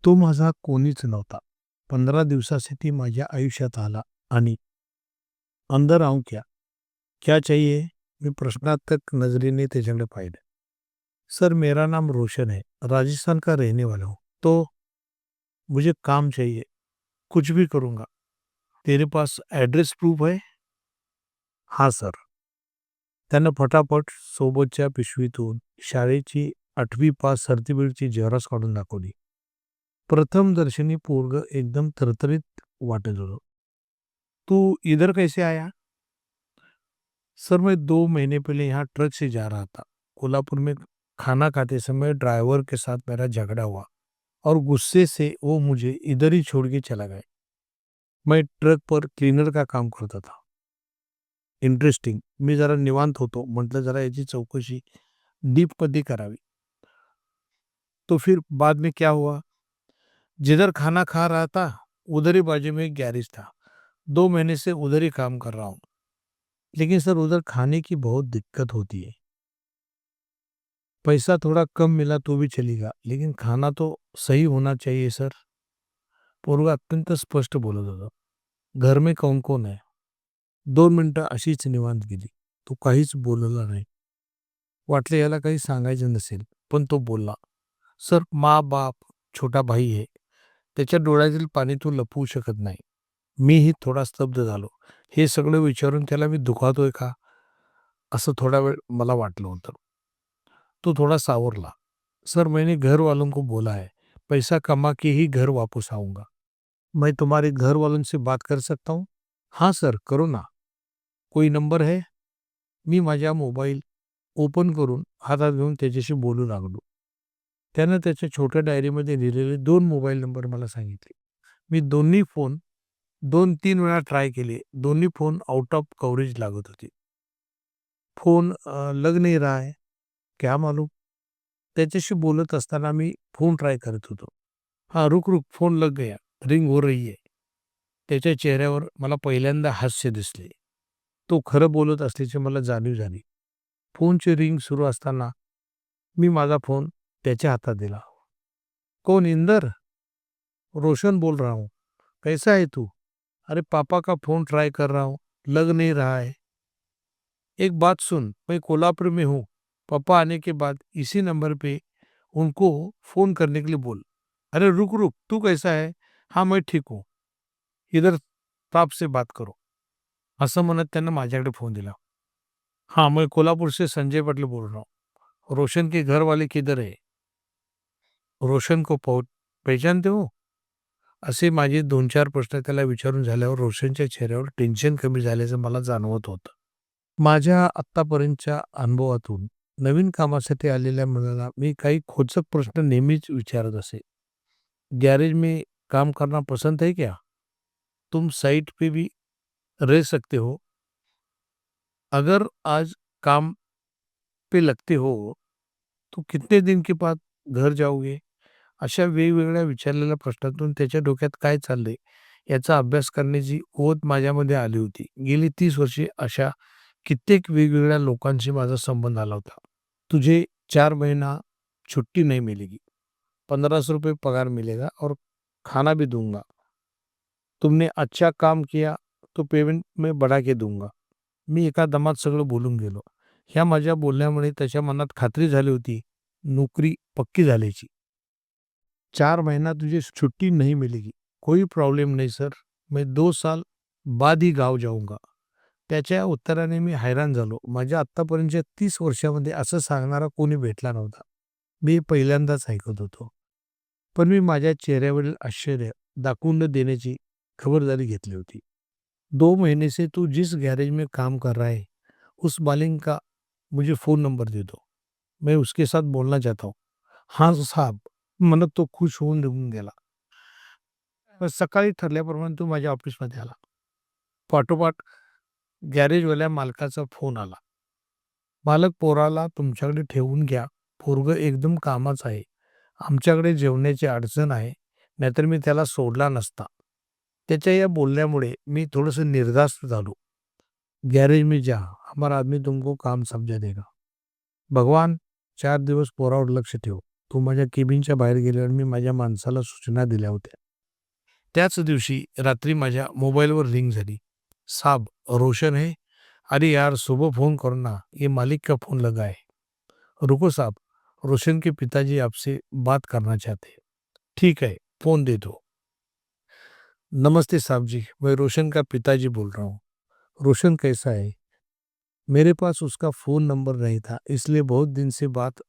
तो माझा कोणीच नव्हता. 15 दिवसासाठी माझ्या आयुष्यात आला आणि अंदर आऊँ क्या? क्या चाहिए? मी प्रश्नार्थक नजरेने त्याच्याकडे पाहिलं. सर मेरा नाम रोशन है, राजस्थान का रहने वाला हूँ. तो मुझे काम चाहिए, कुछ भी करूँगा. तेरे पास ॲड्रेस प्रूफ है? हां सर. त्यानं फटाफट सोबतच्या पिशवीतून शाळेची 8वी पास सर्टिफिकेटची झेरॉक्स काढून दाखवली. प्रथम दर्शनी पोरगं एकदम थरथरीत वाटत होतं. तू इधर कैसे आया? सर मैं 2 महीने पहले यहाँ ट्रक से जा रहा था. कोल्हापुर में खाना खाते समय ड्राइवर के साथ मेरा झगड़ा हुआ और गुस्से से वो मुझे इधर ही छोड़ के चला गया. मैं ट्रक पर क्लीनर का काम करता था. इंटरेस्टिंग. मी जरा निवांत होतो. म्हटलं जरा याची चौकशी डीपमध्ये करावी. तो फिर बाद में क्या हुआ? जिधर खाना खा रहा था उधर ही बाजू में एक गैरेज था. 2 महीने से उधर ही काम कर रहा हूँ. लेकिन सर उधर खाने की बहुत दिक्कत होती है. पैसा थोड़ा कम मिला तो भी चलेगा, लेकिन खाना तो सही होना चाहिए सर. पोरगा अत्यंत स्पष्ट बोलत होता. घर में कौन कोण आहे? 2 मिनिटं अशीच निवांत गेली. तो काहीच बोलला नाही. वाटलं याला काही सांगायचं नसेल, पण तो बोलला. सर माँ बाप, छोटा भाई आहे. त्याच्या डोळ्यातील पाणी तू लपवू शकत नाही. मीही थोडा स्तब्ध झालो. हे सगळं विचारून त्याला मी दुखावतोय का? असं थोडा वेळ मला वाटलं होतं. तो थोड़ा सावरला. सर मैंने घर वालों को बोला है, पैसा कमा के ही घर वापस आऊंगा. मैं तुम्हारे घर वालों से बात कर सकता हूँ? हाँ सर, करो ना. कोई नंबर है? मी माझा मोबाईल ओपन करून हातात घेऊन त्याच्याशी बोलू लागलो. त्यानं त्याच्या छोट्या डायरीमध्ये लिहिलेले 2 मोबाईल नंबर मला सांगितले. मी दोन्ही फोन 2-3 वेळा ट्राय केले. दोन्ही फोन आउट ऑफ कव्हरेज लागत होते. फोन लग नहीं रहा है. क्या मालूम? त्याच्याशी बोलत असताना मी फोन ट्राय करत होतो. हां, रुक रुक, फोन लग गया. रिंग हो रही है. त्याच्या चेहऱ्यावर मला पहिल्यांदा हास्य दिसले. तो खरं बोलत असल्याची मला जाणीव झाली. फोनची रिंग सुरू असताना मी माझा फोन त्याच्या हातात दिला. कौन इंदर? रोशन बोल रहा हूँ. कैसा है तू? अरे पापा का फोन ट्राई कर रहा हूँ, लग नहीं रहा है. एक बात सुन, मैं कोल्हापुर में हूँ. पापा आने के बाद इसी नंबर पे उनको फोन करने के लिए बोल. अरे रुक रुक, तू कैसा है? हाँ मैं ठीक हूँ. इधर ताप से बात करो. असं म्हणत त्यांना माझ्याकडे फोन दिला. हाँ मैं कोल्हापुर से संजय पटेल बोल रहा हूँ. रोशन के घर वाले किधर है? रोशन को पहचानते हो? असे माझे 2-4 प्रश्न त्याला विचारून झाल्यावर रोशनच्या चेहऱ्यावर टेन्शन कमी झाल्याचं मला जाणवत होतं. माझ्या आत्तापर्यंतच्या अनुभवातून नवीन कामासाठी आलेल्या मुलाला मी काही खोचक प्रश्न नेहमीच विचारत असे. गैरेज में काम करना पसंद है क्या? तुम साइट पे भी रह सकते हो? अगर आज काम पे लगते हो तो कितने दिन के बाद घर जाओगे? अशा वेगवेगळ्या विचारलेल्या प्रश्नातून त्याच्या डोक्यात काय चाललंय याचा अभ्यास करण्याची ओढ माझ्यामध्ये आली होती. गेली 30 वर्षे अशा कित्येक वेगवेगळ्या लोकांशी माझा संबंध आला होता. तुझे 4 महीना छुट्टी नहीं मिलेगी. 1500 रुपये पगार मिलेगा और खाना भी दूंगा. तुमने अच्छा काम किया तो पेमेंट मैं बढ़ा के दूंगा. मी एका दमात सगळं बोलून गेलो. ह्या माझ्या बोलण्यामुळे त्याच्या मनात खात्री झाली होती, नोकरी पक्की झाल्याची. 4 महीना तुझे छुट्टी नहीं मिलेगी. कोई प्रॉब्लेम नहीं सर. मैं 2 साल बाद ही गाव जाऊंगा. त्याच्या उत्तराने मी हैराण झालो. माझ्या आत्तापर्यंतच्या 30 वर्षामध्ये असं सांगणारा कोणी भेटला नव्हता. मी पहिल्यांदाच ऐकत होतो. पण मी माझ्या चेहऱ्यावरील आश्चर्य दाखवून न देण्याची खबरदारी घेतली होती. 2 महीने से तू जिस गैरेज में काम कर रहा है, उस मालिक का मुझे फ़ोन नंबर दे दो. मैं उसके साथ बोलना चाहता हूँ. हाँ साहब, म्हणत तो खुश होऊन निघून गेला. पण सकाळी ठरल्याप्रमाणे तो माझ्या ऑफिसमध्ये आला. पाठोपाठ गॅरेजवाल्या मालकाचा फोन आला. मालक पोराला तुमच्याकडे ठेवून घ्या. पोरगं एकदम कामाचं आहे. आमच्याकडे जेवण्याची अडचण आहे. नाहीतर मी त्याला सोडला नसता. त्याच्या या बोलण्यामुळे मी थोडंसं निर्धास्त झालो. गैरेज में जा, हमारा आदमी तुमको काम समझा देगा. भगवान 4 दिवस पोरावर लक्ष ठेव. तो माझ्या केबिनच्या बाहेर गेल्यावर मी माझ्या माणसाला सूचना दिल्या होत्या. त्याच दिवशी रात्री माझ्या मोबाईलवर रिंग झाली. "साहब, रोशन है? अरे यार, सुबह फ़ोन करो ना, ये मालिक का फ़ोन लगा है." "रुको साहब, रोशन के पिताजी आपसे बात करना चाहते हैं." "ठीक है, फ़ोन दे दो." "नमस्ते साहब जी, मैं रोशन का पिताजी बोल रहा हूँ। रोशन कैसा है?" मेरे पास उसका फ़ोन नंबर नहीं था, इसलिए बहुत दिन से बात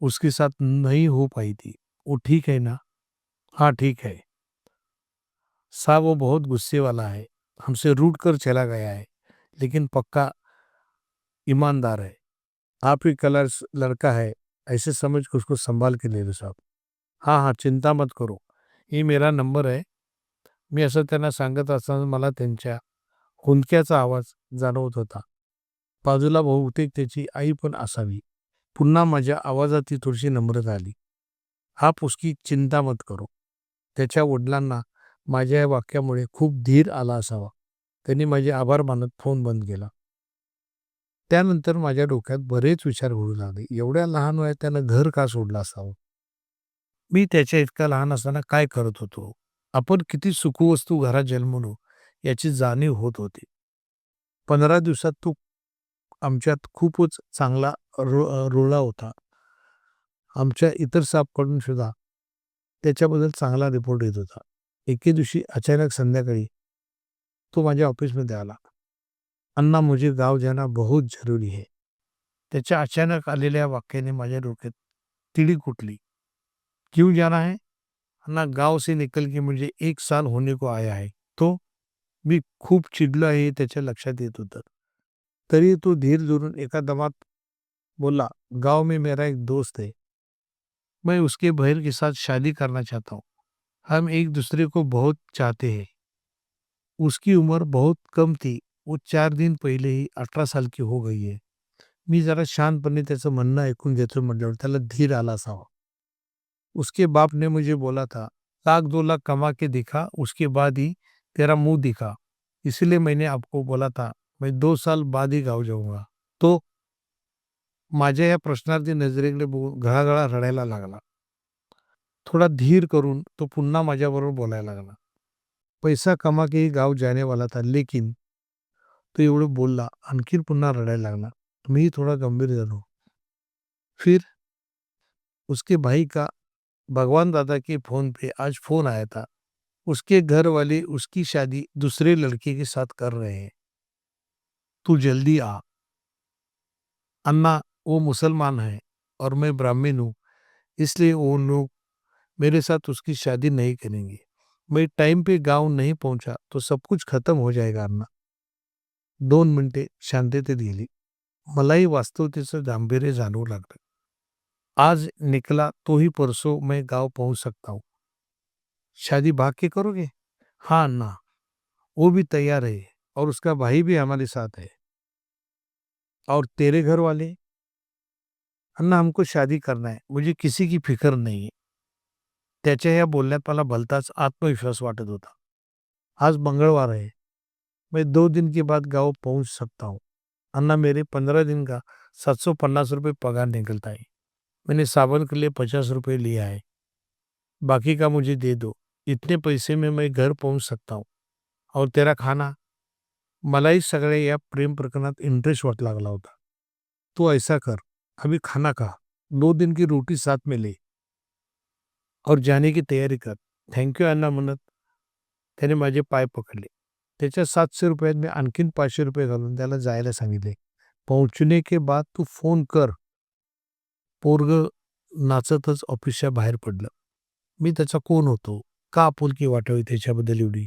उसके साथ नहीं हो पाई थी। "वो ठीक है ना?" "हाँ, ठीक है।" "साहब, वो बहुत गुस्से वाला है, हमसे रूठ कर चला गया है, लेकिन पक्का ईमानदार है। आप ही का लड़का है, ऐसे समझ के उसको संभाल के ले लो साहब." "हां, हां, चिंता मत करो. ही मेरा नंबर आहे." मी असं त्यांना सांगत असताना मला त्यांच्या हुंदक्याचा आवाज जाणवत होता. बाजूला बहुतेक त्याची आई पण असावी. पुन्हा माझ्या आवाजात ती थोडीशी नम्रता आली. "आप उसकी चिंता मत करो." त्याच्या वडिलांना माझ्या या वाक्यामुळे खूप धीर आला असावा. त्यांनी माझे आभार मानत फोन बंद केला. त्यानंतर माझ्या डोक्यात बरेच विचार घोळू लागले. एवढ्या लहान वयात त्यानं घर का सोडलं असावं? मी त्याच्या इतका लहान असताना काय करत होतो? आपण किती सुखवस्तू घरात जन्मलो याची जाणीव होत होती. 15 दिवसात तो आमच्यात खूपच चांगला रुळला होता. आमच्या इतर स्टाफकडून सुद्धा त्याच्याबद्दल चांगला रिपोर्ट येत होता. एके दिवशी अचानक संध्याकाळी तो माझ्या ऑफिसमध्ये आला. "अन्ना, मुझे गाव जाना बहुत जरूरी है." त्याच्या अचानक आलेल्या वाक्याने माझ्या डोक्यात तिळी कुठली. "क्यों जाना है?" "अन्ना, गाव से निकल के मुझे 1 साल होने को आया है." तो मी खूप चिडलो आहे हे त्याच्या लक्षात येत होतं. तरी तो धीर धरून एका दमात बोला, "गाँव में मेरा एक दोस्त है, मैं उसके बहन के साथ शादी करना चाहता हूँ। हम एक दूसरे को बहुत चाहते हैं। उसकी उम्र बहुत कम थी, वो 4 दिन पहिले ही 18 साल की हो गई है." मी जरा शांतपणे त्याचं म्हणणं ऐकून घेतो म्हटल्यावर त्याला धीर आला असावा. "उसके बाप ने मुझे बोला था, 1,00,000-2,00,000 कमा के दिखा, उसके बाद ही तेरा मुँह दिखा. इसलिए मैंने आपको बोला था, मैं 2 साल बाद ही गाँव जाऊंगा." तो माझ्या या प्रश्नार्थी नजरेकडे बघून घळाघळा रडायला लागला. थोडा धीर करून तो पुन्हा माझ्याबरोबर बोलायला लागला. "पैसा कमा के ही गाँव जाने वाला था, लेकिन..." तो एवढं बोलला, आणखीन पुन्हा रडायला लागला. मीही थोडा गंभीर झालो. फिर उसके भाई का भगवान दादा के फ़ोन पे आज फ़ोन आया था. उसके घर वाले उसकी शादी दूसरे लड़के के साथ कर रहे हैं. तू जल्दी आ. अन्ना, वो मुसलमान है और मैं ब्राह्मण हूँ, इसलिए वो लोग मेरे साथ उसकी शादी नहीं करेंगे. मैं टाइम पे गाँव नहीं पहुंचा तो सब कुछ खत्म हो जाएगा अन्ना. 2 मिनिटे शांततेत गेली. मलाही वास्तवतेचं गांभीर्य जाणवू लागलं. आज निकला तो ही परसों मैं गाँव पहुंच सकता हूँ. शादी भाग के करोगे? हाँ अन्ना, वो भी तैयार है और उसका भाई भी हमारे साथ है. और तेरे घर वाले? अन्ना, हमको शादी करना है, मुझे किसी की फिक्र नहीं है. त्याच्या या बोलण्यात मला भलताच आत्मविश्वास वाटत होता. आज मंगळवार है, मैं 2 दिन के बाद गाँव पहुंच सकता हूँ. अन्ना, मेरे 15 दिन का 750 रुपये पगार निकलता है. मैंने सावन के लिए 50 रुपये लिया है, बाकी का मुझे दे दो. इतने पैसे में मैं घर पहुंच सकता हूँ. और तेरा खाना? मलाही सगळ्या या प्रेम प्रकरणात इंटरेस्ट वाटू लागला होता. "तू ऐसा कर, अभी खाना खा, 2 दिन की रोटी साथ में ले और जाने की तयारी कर." "थँक यू अण्णा" म्हणत त्याने माझे पाय पकडले. त्याच्या 700 रुपयात मी आणखीन 500 रुपये घालून त्याला जायला सांगितले. "पहुंचने के बाद तू फोन कर." पोरगं नाचतच ऑफिसच्या बाहेर पडलं. मी त्याचा कोण होतो? का आपुलकी वाटावी त्याच्याबद्दल एवढी?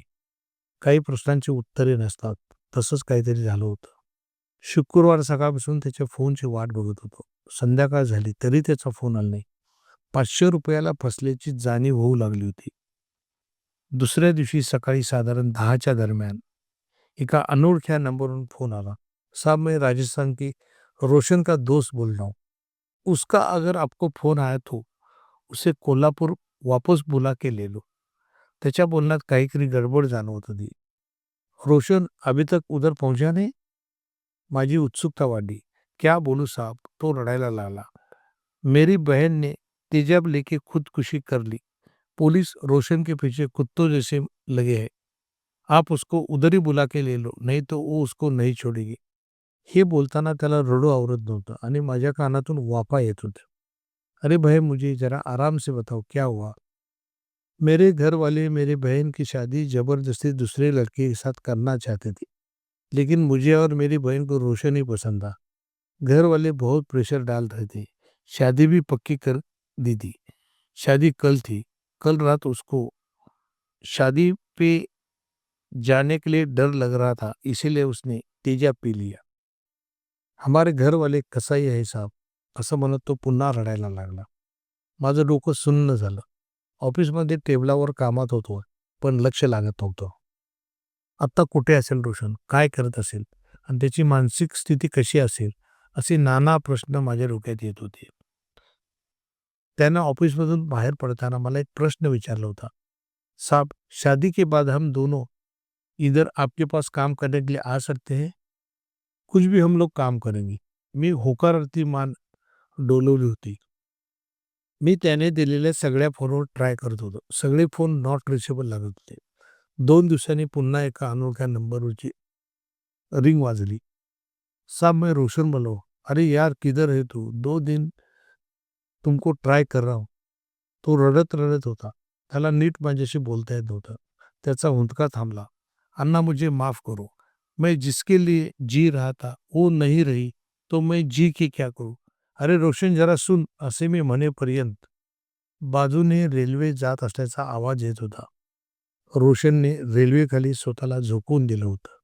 काही प्रश्नांची उत्तरे नसतात. तसंच काहीतरी झालं होतं. शुक्रवार सकाळपासून त्याच्या फोनची वाट बघत होतो. संध्याकाळ झाली तरी त्याचा फोन आला नाही. 500 रुपयाला फसल्याची जाणीव होऊ लागली होती. दुसऱ्या दिवशी सकाळी साधारण 10च्या दरम्यान एका अनोळख्या नंबरवरून फोन आला. "साहब, मैं राजस्थान की रोशन का दोस्त बोल रहा हूँ. उसका अगर आपको फोन आया तो उसे कोल्हापूर वापस बुला के ले लो." त्याच्या बोलण्यात काहीतरी गडबड जाणवत होती. "रोशन अभी तक उधर पहुंचा नहीं?" माझी उत्सुकता वाढली. "क्या बोलू साहब?" तो रडायला लागला. "मेरी बहन ने तेजाब लेके खुदकुशी कर ली। पुलिस रोशन के पीछे कुत्तों जैसे लगे हैं। आप उसको उधर ही बुला के ले लो, नाही तो वो उसको नाही छोडेगी. हे बोलताना त्याला रडू आवरत नव्हतं आणि माझ्या कानातून वाफा येत होत्या. अरे भाई, मुझे जरा आराम से बताओ क्या हुआ. मेरे घर वाले मेरे बहन की शादी जबरदस्ती दूसरे लड़के के साथ करना चाहते थे, लेकिन मुझे और मेरी बहन को रोशन ही पसंद था. घर वाले बहुत प्रेशर डाल रहे थे. शादी भी पक्की कर दी थी. शादी कल थी. कल रात उसको शादी पे जाने के लिए डर लग रहा था, इसीलिए उसने तेजाब पी लिया. हमारे घरवाले कसाई आहे साहब, असं म्हणत तो पुन्हा रडायला लागला. माझं डोकं सुन्न झालं. ऑफिसमध्ये टेबलावर कामात होतो, पण लक्ष लागत नव्हतं. आत्ता कुठे असेल रोशन, काय करत असेल आणि त्याची मानसिक स्थिती कशी असेल, असे नाना प्रश्न माझ्या डोक्यात येत होते. त्यानं ऑफिसमधून बाहेर पडताना मला एक प्रश्न विचारला होता. साहब, शादी के बाद हम दोनों इधर आपके पास काम करने के लिए आ सकते हैं? कुछ भी हम लोग काम करेंगे. मी होकारार्थी मान डोलवली होती. मी त्याने दिलेल्या सगळ्या फोनवर ट्राय करत होतो. सगळे फोन नॉट रिचेबल लागत होते. 2 दिवसांनी पुन्हा एका अनोळख्या नंबरवरची रिंग वाजली. साहब, मैं रोशन बोल रहा हूँ. अरे यार, किधर है तू? 2 दिन तुमको ट्राय कर रहा हूँ. तो रडत रडत होता. त्याला नीट माझ्याशी बोलता येत नव्हतं. त्याचा हुंदका थांबला. अन्ना, मुझे माफ करो. मैं जिसके लिए जी रहा था वो नहीं रही, तो मैं जी के क्या करूं. अरे रोशन, जरा सुन, असे मी म्हणेपर्यंत बाजूने रेल्वे जात असल्याचा आवाज येत होता. रोशनने रेल्वेखाली स्वतःला झोकवून दिलं होतं.